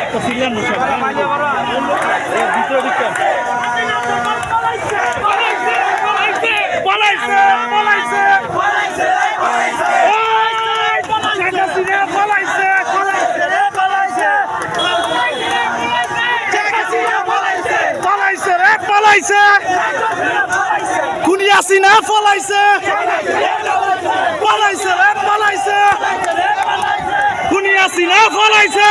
একটা সিরিয়াল ভিতরে ভিতরে পলাইছে পলাইছে পলাইছে পলাইছে পলাইছে রে পলাইছে খুনি হাসিনা পলাইছে পলাইছে রে পলাইছে খুনি হাসিনা পলাইছে